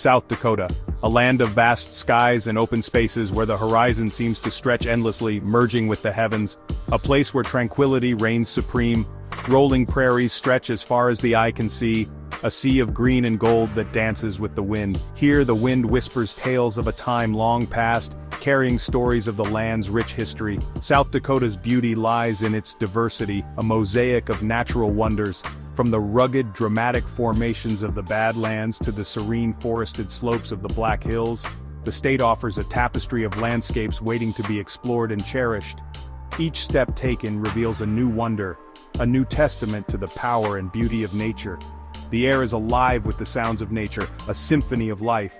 South Dakota, a land of vast skies and open spaces where the horizon seems to stretch endlessly, merging with the heavens, a place where tranquility reigns supreme, rolling prairies stretch as far as the eye can see, a sea of green and gold that dances with the wind. Here the wind whispers tales of a time long past, carrying stories of the land's rich history. South Dakota's beauty lies in its diversity, a mosaic of natural wonders, from the rugged, dramatic formations of the Badlands to the serene forested slopes of the Black Hills. The state offers a tapestry of landscapes waiting to be explored and cherished. Each step taken reveals a new wonder, a new testament to the power and beauty of nature. The air is alive with the sounds of nature, a symphony of life.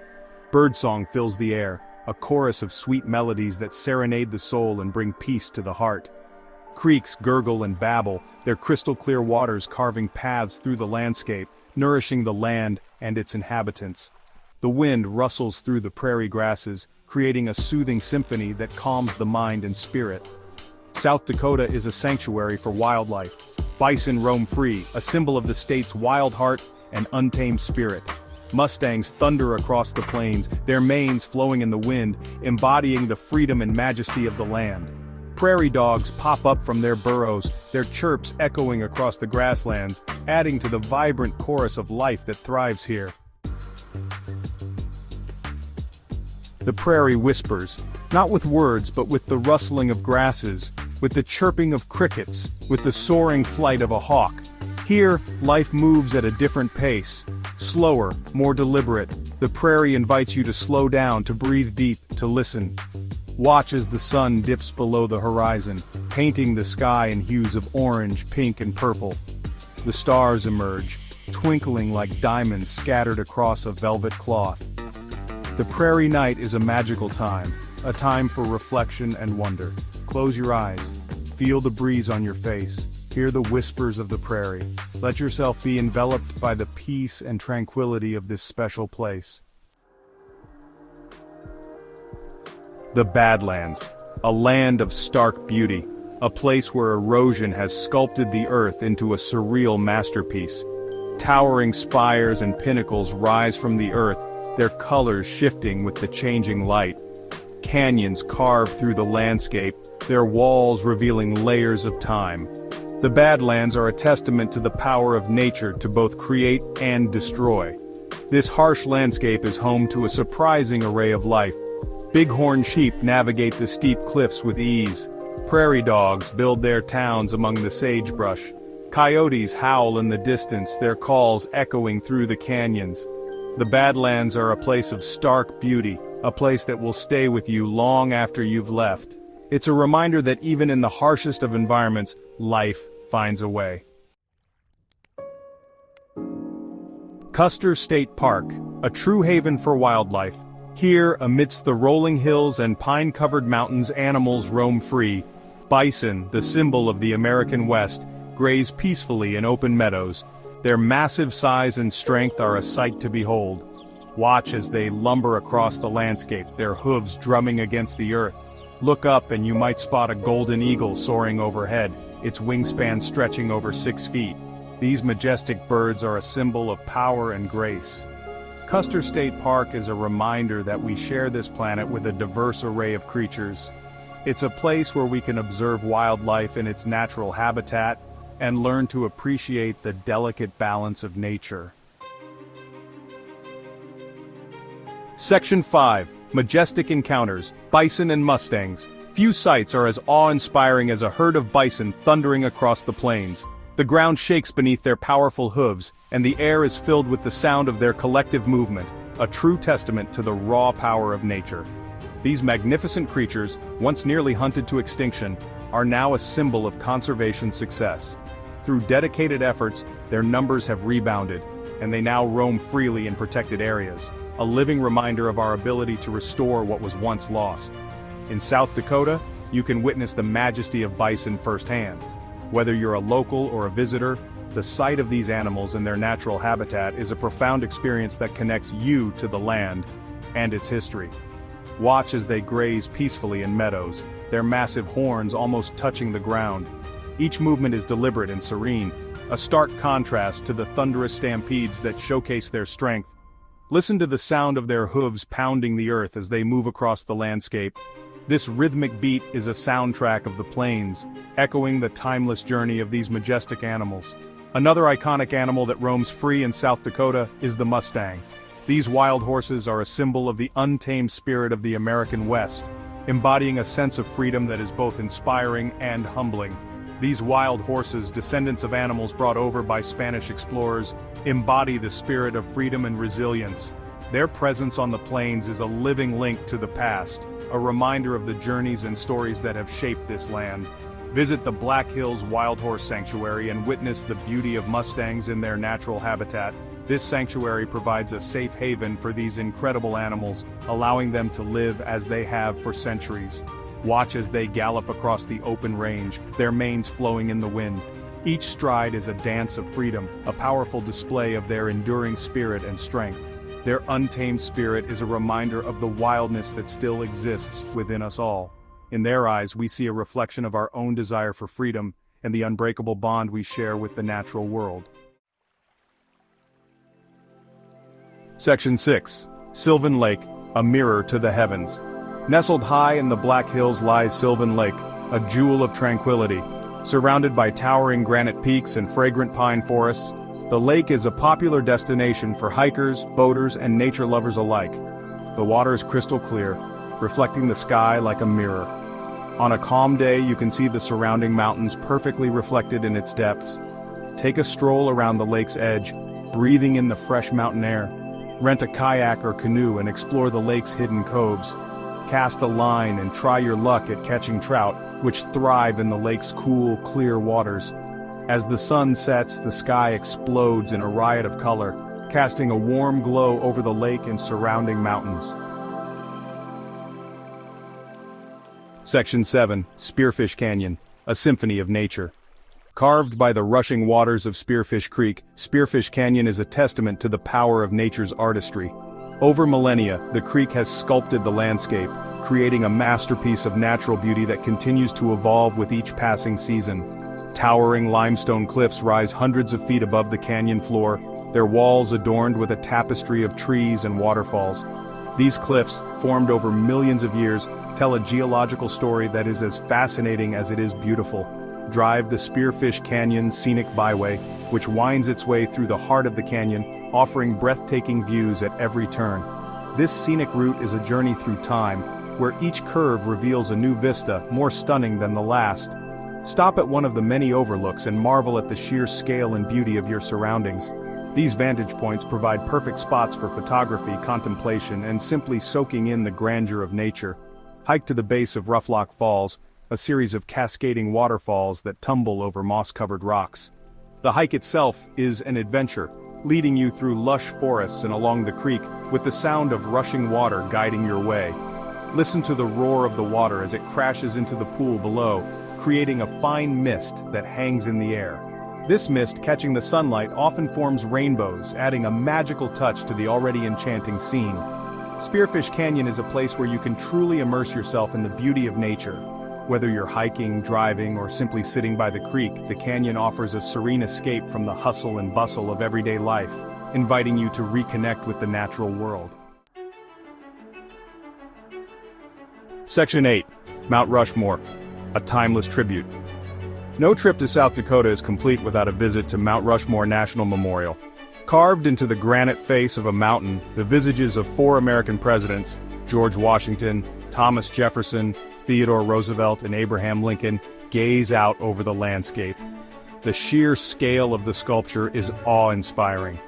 Birdsong fills the air, a chorus of sweet melodies that serenade the soul and bring peace to the heart. Creeks gurgle and babble, their crystal-clear waters carving paths through the landscape, nourishing the land and its inhabitants. The wind rustles through the prairie grasses, creating a soothing symphony that calms the mind and spirit. South Dakota is a sanctuary for wildlife. Bison roam free, a symbol of the state's wild heart and untamed spirit. Mustangs thunder across the plains, their manes flowing in the wind, embodying the freedom and majesty of the land. Prairie dogs pop up from their burrows, their chirps echoing across the grasslands, adding to the vibrant chorus of life that thrives here. The prairie whispers, not with words but with the rustling of grasses, with the chirping of crickets, with the soaring flight of a hawk. Here, life moves at a different pace. Slower, more deliberate, the prairie invites you to slow down, to breathe deep, to listen. Watch as the sun dips below the horizon, painting the sky in hues of orange, pink, and purple. The stars emerge, twinkling like diamonds scattered across a velvet cloth. The prairie night is a magical time, a time for reflection and wonder. Close your eyes, feel the breeze on your face, hear the whispers of the prairie. Let yourself be enveloped by the peace and tranquility of this special place. The Badlands, a land of stark beauty, a place where erosion has sculpted the earth into a surreal masterpiece. Towering spires and pinnacles rise from the earth, their colors shifting with the changing light. Canyons carve through the landscape, their walls revealing layers of time. The Badlands are a testament to the power of nature to both create and destroy. This harsh landscape is home to a surprising array of life. Bighorn sheep navigate the steep cliffs with ease. Prairie dogs build their towns among the sagebrush. Coyotes howl in the distance, their calls echoing through the canyons. The Badlands are a place of stark beauty, a place that will stay with you long after you've left. It's a reminder that even in the harshest of environments, life finds a way. Custer State Park, a true haven for wildlife. Here, amidst the rolling hills and pine-covered mountains, animals roam free. Bison, the symbol of the American West, graze peacefully in open meadows. Their massive size and strength are a sight to behold. Watch as they lumber across the landscape, their hooves drumming against the earth. Look up and you might spot a golden eagle soaring overhead, its wingspan stretching over 6 feet. These majestic birds are a symbol of power and grace. Custer State Park is a reminder that we share this planet with a diverse array of creatures. It's a place where we can observe wildlife in its natural habitat and learn to appreciate the delicate balance of nature. Section 5. Majestic Encounters, Bison and Mustangs. Few sights are as awe-inspiring as a herd of bison thundering across the plains. The ground shakes beneath their powerful hooves, and the air is filled with the sound of their collective movement, a true testament to the raw power of nature. These magnificent creatures, once nearly hunted to extinction, are now a symbol of conservation success. Through dedicated efforts, their numbers have rebounded, and they now roam freely in protected areas, a living reminder of our ability to restore what was once lost. In South Dakota, you can witness the majesty of bison firsthand. Whether you're a local or a visitor, the sight of these animals in their natural habitat is a profound experience that connects you to the land and its history. Watch as they graze peacefully in meadows, their massive horns almost touching the ground. Each movement is deliberate and serene, a stark contrast to the thunderous stampedes that showcase their strength. Listen to the sound of their hooves pounding the earth as they move across the landscape. This rhythmic beat is a soundtrack of the plains, echoing the timeless journey of these majestic animals. Another iconic animal that roams free in South Dakota is the Mustang. These wild horses are a symbol of the untamed spirit of the American West, embodying a sense of freedom that is both inspiring and humbling. These wild horses, descendants of animals brought over by Spanish explorers, embody the spirit of freedom and resilience. Their presence on the plains is a living link to the past, a reminder of the journeys and stories that have shaped this land. Visit the Black Hills Wild Horse Sanctuary and witness the beauty of mustangs in their natural habitat. This sanctuary provides a safe haven for these incredible animals, allowing them to live as they have for centuries. Watch as they gallop across the open range, their manes flowing in the wind. Each stride is a dance of freedom, a powerful display of their enduring spirit and strength. Their untamed spirit is a reminder of the wildness that still exists within us all. In their eyes, we see a reflection of our own desire for freedom and the unbreakable bond we share with the natural world. Section 6. Sylvan Lake, a mirror to the heavens. Nestled high in the Black Hills lies Sylvan Lake, a jewel of tranquility. Surrounded by towering granite peaks and fragrant pine forests, the lake is a popular destination for hikers, boaters, and nature lovers alike. The water is crystal clear, reflecting the sky like a mirror. On a calm day, you can see the surrounding mountains perfectly reflected in its depths. Take a stroll around the lake's edge, breathing in the fresh mountain air. Rent a kayak or canoe and explore the lake's hidden coves. Cast a line and try your luck at catching trout, which thrive in the lake's cool, clear waters. As the sun sets, the sky explodes in a riot of color, casting a warm glow over the lake and surrounding mountains. Section 7. Spearfish Canyon, a symphony of nature. Carved by the rushing waters of Spearfish Creek, Spearfish Canyon is a testament to the power of nature's artistry. Over millennia, the creek has sculpted the landscape, creating a masterpiece of natural beauty that continues to evolve with each passing season. Towering limestone cliffs rise hundreds of feet above the canyon floor, their walls adorned with a tapestry of trees and waterfalls. These cliffs, formed over millions of years, tell a geological story that is as fascinating as it is beautiful. Drive the Spearfish Canyon Scenic Byway, which winds its way through the heart of the canyon, offering breathtaking views at every turn. This scenic route is a journey through time, where each curve reveals a new vista more stunning than the last. Stop at one of the many overlooks and marvel at the sheer scale and beauty of your surroundings. These vantage points provide perfect spots for photography, contemplation, and simply soaking in the grandeur of nature. Hike to the base of Roughlock Falls, a series of cascading waterfalls that tumble over moss-covered rocks. The hike itself is an adventure, leading you through lush forests and along the creek, with the sound of rushing water guiding your way. Listen to the roar of the water as it crashes into the pool below, creating a fine mist that hangs in the air. This mist, catching the sunlight, often forms rainbows, adding a magical touch to the already enchanting scene. Spearfish Canyon is a place where you can truly immerse yourself in the beauty of nature. Whether you're hiking, driving, or simply sitting by the creek, the canyon offers a serene escape from the hustle and bustle of everyday life, inviting you to reconnect with the natural world. Section 8. Mount Rushmore, a timeless tribute. No trip to South Dakota is complete without a visit to Mount Rushmore National Memorial. Carved into the granite face of a mountain, the visages of 4 American presidents, George Washington, Thomas Jefferson, Theodore Roosevelt, and Abraham Lincoln, gaze out over the landscape. The sheer scale of the sculpture is awe-inspiring.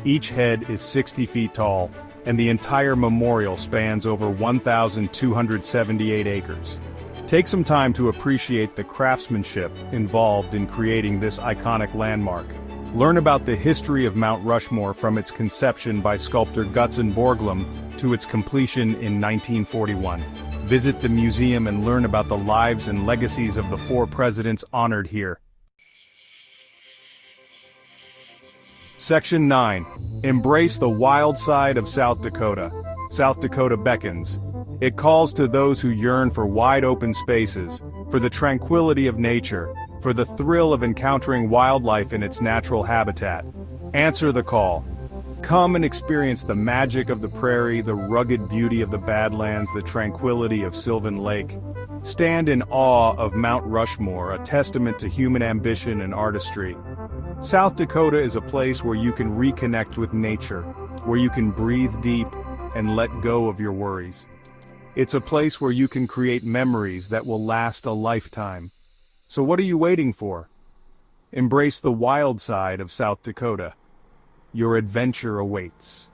Each head is 60 feet tall, and the entire memorial spans over 1,278 acres. Take some time to appreciate the craftsmanship involved in creating this iconic landmark. Learn about the history of Mount Rushmore from its conception by sculptor Gutzon Borglum to its completion in 1941. Visit the museum and learn about the lives and legacies of the 4 presidents honored here. Section 9. Embrace the wild side of South Dakota. South Dakota beckons. It calls to those who yearn for wide-open spaces, for the tranquility of nature, for the thrill of encountering wildlife in its natural habitat. Answer the call. Come and experience the magic of the prairie, the rugged beauty of the Badlands, the tranquility of Sylvan Lake. Stand in awe of Mount Rushmore, a testament to human ambition and artistry. South Dakota is a place where you can reconnect with nature, where you can breathe deep and let go of your worries. It's a place where you can create memories that will last a lifetime. So what are you waiting for? Embrace the wild side of South Dakota. Your adventure awaits.